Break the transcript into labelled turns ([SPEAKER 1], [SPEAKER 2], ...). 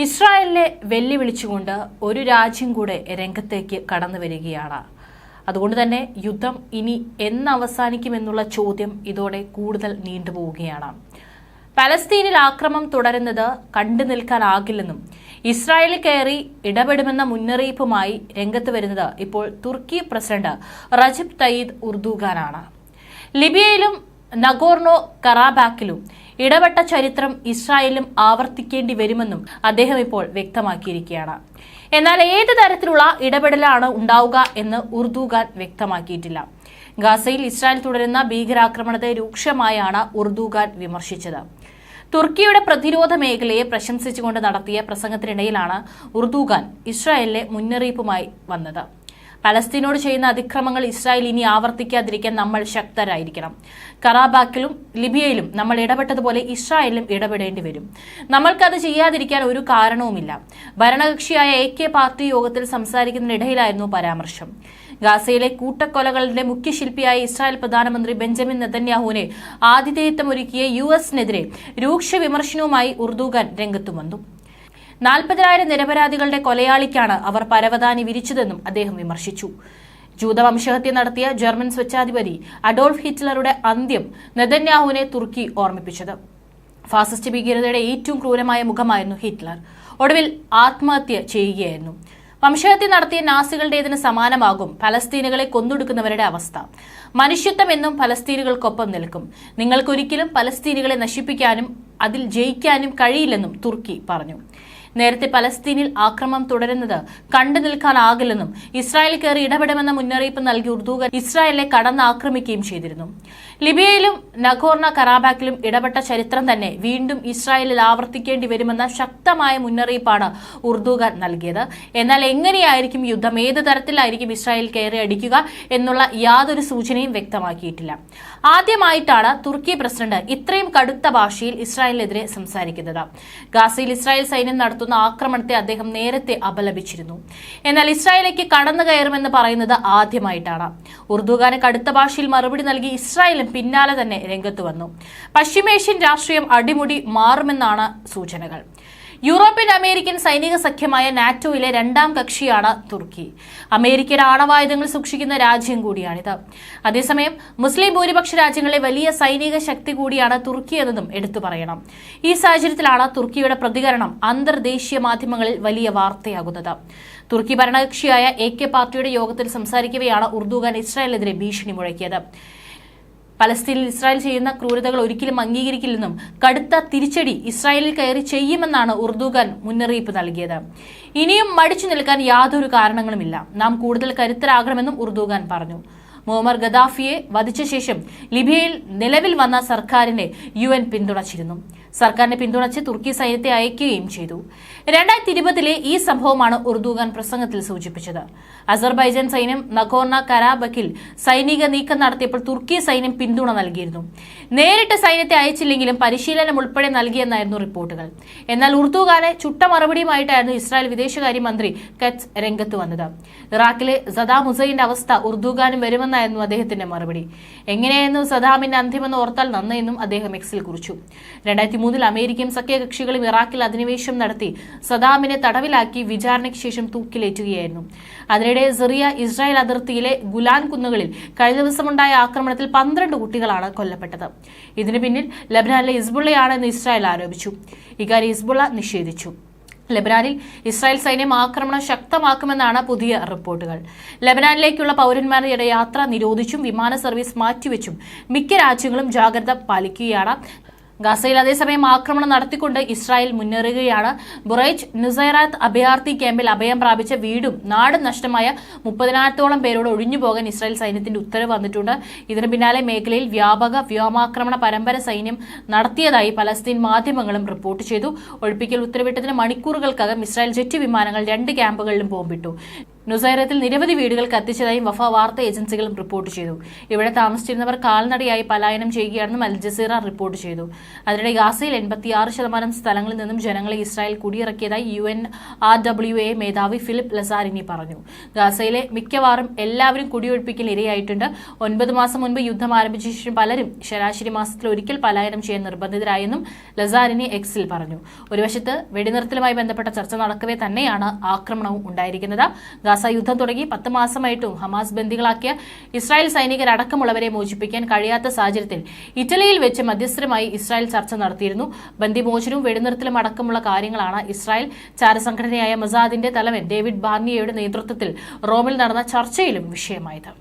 [SPEAKER 1] ഇസ്രായേലിനെ വെല്ലുവിളിച്ചുകൊണ്ട് ഒരു രാജ്യം കൂടെ രംഗത്തേക്ക് കടന്നു വരികയാണ്. അതുകൊണ്ട് തന്നെ യുദ്ധം ഇനി എന്ന് അവസാനിക്കുമെന്നുള്ള ചോദ്യം ഇതോടെ കൂടുതൽ നീണ്ടുപോവുകയാണ്. പലസ്തീനിൽ ആക്രമണം തുടരുന്നത് കണ്ടു നിൽക്കാനാകില്ലെന്നും ഇസ്രായേലിൽ കയറി ഇടപെടുമെന്ന മുന്നറിയിപ്പുമായി രംഗത്ത് വരുന്നത് ഇപ്പോൾ തുർക്കി പ്രസിഡന്റ് റജബ് തയ്യിബ് ഉർദുഗാനാണ്. ലിബിയയിലും നഗോർണോ കറാബാക്കിലും ഇടപെട്ട ചരിത്രം ഇസ്രായേലും ആവർത്തിക്കേണ്ടി വരുമെന്നും അദ്ദേഹം ഇപ്പോൾ വ്യക്തമാക്കിയിരിക്കുകയാണ്. എന്നാൽ ഏത് തരത്തിലുള്ള ഇടപെടലാണ് ഉണ്ടാവുക എന്ന് ഉർദുഗാൻ വ്യക്തമാക്കിയിട്ടില്ല. ഗാസയിൽ ഇസ്രായേൽ തുടരുന്ന ഭീകരാക്രമണത്തെ രൂക്ഷമായാണ് ഉർദുഗാൻ വിമർശിച്ചത്. തുർക്കിയുടെ പ്രതിരോധ മേഖലയെ പ്രശംസിച്ചുകൊണ്ട് നടത്തിയ പ്രസംഗത്തിനിടയിലാണ് ഉർദുഗാൻ ഇസ്രായേലിലെ മുന്നറിയിപ്പുമായി വന്നത്. പലസ്തീനോട് ചെയ്യുന്ന അതിക്രമങ്ങൾ ഇസ്രായേൽ ഇനി ആവർത്തിക്കാതിരിക്കാൻ നമ്മൾ ശക്തരായിരിക്കണം. കറാബാക്കിലും ലിബിയയിലും നമ്മൾ ഇടപെട്ടതുപോലെ ഇസ്രായേലിലും ഇടപെടേണ്ടി വരും. നമ്മൾക്കത് ചെയ്യാതിരിക്കാൻ ഒരു കാരണവുമില്ല. ഭരണകക്ഷിയായ AK പാർട്ടി യോഗത്തിൽ സംസാരിക്കുന്നതിനിടയിലായിരുന്നു പരാമർശം. ഗാസയിലെ കൂട്ടക്കൊലകളുടെ മുഖ്യശില്പിയായ ഇസ്രായേൽ പ്രധാനമന്ത്രി ബെഞ്ചമിൻ നെതന്യാഹുവിനെ ആതിഥേയത്വം ഒരുക്കിയ US-നെതിരെ രൂക്ഷ വിമർശനവുമായി ഉർദുഗാൻ രംഗത്തു വന്നു. 40,000 നിരപരാധികളുടെ കൊലയാളിക്കാണ് അവർ പരവതാനി വിരിച്ചതെന്നും അദ്ദേഹം വിമർശിച്ചു. ജൂതവംശഹത്യ നടത്തിയ ജർമ്മൻ സ്വച്ഛാധിപതി അഡോൾഫ് ഹിറ്റ്ലറുടെ അന്ത്യം നെതന്യാഹുവിനെ തുർക്കി ഓർമ്മിപ്പിച്ചത്. ഫാസിസ്റ്റ് ഭീകരതയുടെ ഏറ്റവും ക്രൂരമായ മുഖമായിരുന്നു ഹിറ്റ്ലർ. ഒടുവിൽ ആത്മഹത്യ ചെയ്യുകയായിരുന്നു. വംശഹത്യ നടത്തിയ നാസികളുടേതിന് സമാനമാകും പലസ്തീനുകളെ കൊന്നൊടുക്കുന്നവരുടെ അവസ്ഥ. മനുഷ്യത്വം എന്നും പലസ്തീനുകൾക്കൊപ്പം നിൽക്കും. നിങ്ങൾക്കൊരിക്കലും പലസ്തീനുകളെ നശിപ്പിക്കാനും അതിൽ ജയിക്കാനും കഴിയില്ലെന്നും തുർക്കി പറഞ്ഞു. നേരത്തെ പലസ്തീനിൽ ആക്രമണം തുടരുന്നത് കണ്ടു നിൽക്കാനാകില്ലെന്നും ഇസ്രായേൽ കയറി ഇടപെടുമെന്ന മുന്നറിയിപ്പ് നൽകി ഉർദുഗാൻ ഇസ്രായേലിനെ കടന്നാക്രമിക്കുകയും ചെയ്തിരുന്നു. ലിബിയയിലും നഗോർണോ കറാബാക്കിലും ഇടപെട്ട ചരിത്രം തന്നെ വീണ്ടും ഇസ്രായേലിൽ ആവർത്തിക്കേണ്ടി വരുമെന്ന ശക്തമായ മുന്നറിയിപ്പാണ് ഉർദുഗാൻ നൽകിയത്. എന്നാൽ എങ്ങനെയായിരിക്കും യുദ്ധം, ഏത് തരത്തിലായിരിക്കും ഇസ്രായേൽ കയറി അടിക്കുക എന്നുള്ള യാതൊരു സൂചനയും വ്യക്തമാക്കിയിട്ടില്ല. ആദ്യമായിട്ടാണ് തുർക്കി പ്രസിഡന്റ് ഇത്രയും കടുത്ത ഭാഷയിൽ ഇസ്രായേലിനെതിരെ സംസാരിക്കുന്നത്. ഗാസയിൽ ഇസ്രായേൽ സൈന്യം നടത്തുന്ന ആക്രമണത്തെ അദ്ദേഹം നേരത്തെ അപലപിച്ചിരുന്നു. എന്നാൽ ഇസ്രായേലിലേക്ക് കടന്നു കയറുമെന്ന് പറയുന്നത് ആദ്യമായിട്ടാണ്. ഉർദുഗാന് കടുത്ത ഭാഷയിൽ മറുപടി നൽകി ഇസ്രായേലും പിന്നാലെ തന്നെ രംഗത്ത് വന്നു. പശ്ചിമേഷ്യൻ രാഷ്ട്രീയം അടിമുടി മാറുമെന്നാണ് സൂചനകൾ. യൂറോപ്യൻ അമേരിക്കൻ സൈനിക സഖ്യമായ നാറ്റോയിലെ രണ്ടാം കക്ഷിയാണ് തുർക്കി. അമേരിക്കയുടെ ആണവായുധങ്ങൾ സൂക്ഷിക്കുന്ന രാജ്യം കൂടിയാണിത്. അതേസമയം മുസ്ലിം ഭൂരിപക്ഷ രാജ്യങ്ങളിലെ വലിയ സൈനിക ശക്തി കൂടിയാണ് തുർക്കി എന്നതും എടുത്തു പറയണം. ഈ സാഹചര്യത്തിലാണ് തുർക്കിയുടെ പ്രതികരണം അന്തർദേശീയ മാധ്യമങ്ങളിൽ വലിയ വാർത്തയാകുന്നത്. തുർക്കി ഭരണകക്ഷിയായ AK പാർട്ടിയുടെ യോഗത്തിൽ സംസാരിക്കവെയാണ് ഉർദുഗാൻ ഇസ്രായേലിനെതിരെ ഭീഷണി മുഴക്കിയത്. പലസ്തീനിൽ ഇസ്രായേൽ ചെയ്യുന്ന ക്രൂരതകൾ ഒരിക്കലും അംഗീകരിക്കില്ലെന്നും കടുത്ത തിരിച്ചടി ഇസ്രായേലിൽ കയറി ചെയ്യുമെന്നാണ് ഉർദുഗാൻ മുന്നറിയിപ്പ് നൽകിയത്. ഇനിയും മടിച്ചു നിൽക്കാൻ യാതൊരു കാരണങ്ങളുമില്ല. നാം കൂടുതൽ കരുത്തരാകണമെന്നും ഉർദുഗാൻ പറഞ്ഞു. മുഅമ്മർ ഗദാഫിയെ വധിച്ച ശേഷം ലിബിയയിൽ നിലവിൽ വന്ന സർക്കാരിനെ UN പിന്തുണച്ചിരുന്നു. സർക്കാരിനെ പിന്തുണച്ച് തുർക്കി സൈന്യത്തെ അയക്കുകയും ചെയ്തു. 2020 ഈ സംഭവമാണ് ഉർദുഗാൻ പ്രസംഗത്തിൽ സൂചിപ്പിച്ചത്. അസർബൈജാൻ സൈന്യം നഗോർണോ കറാബക്കിൽ സൈനിക നീക്കം നടത്തിയപ്പോൾ തുർക്കി സൈന്യം പിന്തുണ നൽകിയിരുന്നു. നേരിട്ട് സൈന്യത്തെ അയച്ചില്ലെങ്കിലും പരിശീലനം ഉൾപ്പെടെ നൽകിയെന്നായിരുന്നു റിപ്പോർട്ടുകൾ. എന്നാൽ ഉർദുഗാനെ ചുട്ട മറുപടിയുമായിട്ടായിരുന്നു ഇസ്രായേൽ വിദേശകാര്യമന്ത്രി കറ്റ്സ് രംഗത്ത് വന്നത്. ഇറാഖിലെ സദാം ഹുസൈന്റെ അവസ്ഥ ഉർദുഗാനും വരുമെന്നായിരുന്നു അദ്ദേഹത്തിന്റെ മറുപടി. എങ്ങനെയായിരുന്നു സദാമിന്റെ അന്ത്യമെന്ന് ഓർത്താൽ നന്നെന്നും അദ്ദേഹം എക്സിൽ കുറിച്ചു. 2003 അമേരിക്കയും സഖ്യകക്ഷികളും ഇറാഖിൽ അധിനിവേശം നടത്തി സദാമിനെ തടവിലാക്കി വിചാരണയ്ക്ക് ശേഷം തൂക്കിലേറ്റുകയായിരുന്നു. അതിനിടെ സിറിയ ഇസ്രായേൽ അതിർത്തിയിലെ ഗുലാൻ കുന്നുകളിൽ കഴിഞ്ഞ ദിവസമുണ്ടായ ആക്രമണത്തിൽ 12 കുട്ടികളാണ് കൊല്ലപ്പെട്ടത്. ഇതിന് പിന്നിൽ ലബനാനിലെ ഹിസ്ബുള്ളയാണെന്ന് ഇസ്രായേൽ ആരോപിച്ചു. ഇക്കാര്യം ഹിസ്ബുള്ള നിഷേധിച്ചു. ലബനാനിൽ ഇസ്രായേൽ സൈന്യം ആക്രമണം ശക്തമാക്കുമെന്നാണ് പുതിയ റിപ്പോർട്ടുകൾ. ലബനാനിലേക്കുള്ള പൗരന്മാരുടെ യാത്ര നിരോധിച്ചും വിമാന സർവീസ് മാറ്റിവെച്ചും മിക്ക രാജ്യങ്ങളും ജാഗ്രത പാലിക്കുകയാണ്. ഗാസയിൽ അതേസമയം ആക്രമണം നടത്തിക്കൊണ്ട് ഇസ്രായേൽ മുന്നേറുകയാണ്. ബുറൈജ് നുസൈറാത്ത് അഭയാർത്ഥി ക്യാമ്പിൽ അഭയം പ്രാപിച്ച വീടും നാടും നഷ്ടമായ 30,000-ഓളം പേരോട് ഒഴിഞ്ഞുപോകാൻ ഇസ്രായേൽ സൈന്യത്തിന്റെ ഉത്തരവ് വന്നിട്ടുണ്ട്. ഇതിന് പിന്നാലെ മേഖലയിൽ വ്യാപക വ്യോമാക്രമണ പരമ്പര സൈന്യം നടത്തിയതായി പലസ്തീൻ മാധ്യമങ്ങളും റിപ്പോർട്ട് ചെയ്തു. ഒഴിപ്പിക്കൽ ഉത്തരവിട്ടതിന് മണിക്കൂറുകൾക്കകം ഇസ്രായേൽ ജെറ്റ് വിമാനങ്ങൾ 2 ക്യാമ്പുകളിലും ബോംബിട്ടു. നുസൈറത്തിൽ നിരവധി വീടുകൾ കത്തിച്ചതായും വഫ വാർത്താ ഏജൻസികളും റിപ്പോർട്ട് ചെയ്തു. ഇവിടെ താമസിച്ചിരുന്നവർ കാൽനടയായി പലായനം ചെയ്യുകയാണെന്നും അൽ ജസീറ റിപ്പോർട്ട് ചെയ്തു. അതിനിടെ ഗാസയിൽ 86% സ്ഥലങ്ങളിൽ നിന്നും ജനങ്ങളെ ഇസ്രായേൽ കുടിയിറക്കിയതായി UNRWA മേധാവി ഫിലിപ്പ് ലസാരിനി പറഞ്ഞു. ഗാസയിലെ മിക്കവാറും എല്ലാവരും കുടിയൊഴിപ്പിക്കൽ ഇരയായിട്ടുണ്ട്. 9 മാസം മുൻപ് യുദ്ധം ആരംഭിച്ച ശേഷം പലരും ശരാശരി മാസത്തിൽ ഒരിക്കൽ പലായനം ചെയ്യാൻ നിർബന്ധിതരായെന്നും ലസാരിനി എക്സിൽ പറഞ്ഞു. ഒരു വശത്ത് വെടിനിർത്തലുമായി ബന്ധപ്പെട്ട ചർച്ച നടക്കവേ തന്നെയാണ് ആക്രമണവും ഉണ്ടായിരിക്കുന്നത്. ഗാസ യുദ്ധം തുടങ്ങി 10 മാസമായിട്ടും ഹമാസ് ബന്ദികളാക്കിയ ഇസ്രായേൽ സൈനികരടക്കമുള്ളവരെ മോചിപ്പിക്കാൻ കഴിയാത്ത സാഹചര്യത്തിൽ ഇറ്റലിയിൽ വെച്ച് മധ്യസ്ഥരുമായി ഇസ്രായേൽ ചർച്ച നടത്തിയിരുന്നു. ബന്ദിമോചനവും വെടിനിർത്തലും അടക്കമുള്ള കാര്യങ്ങളാണ് ഇസ്രായേൽ ചാരസംഘടനയായ മൊസാദിന്റെ തലവൻ ഡേവിഡ് ബാർണിയയുടെ നേതൃത്വത്തിൽ റോമിൽ നടന്ന ചർച്ചയിലും വിഷയമായത്.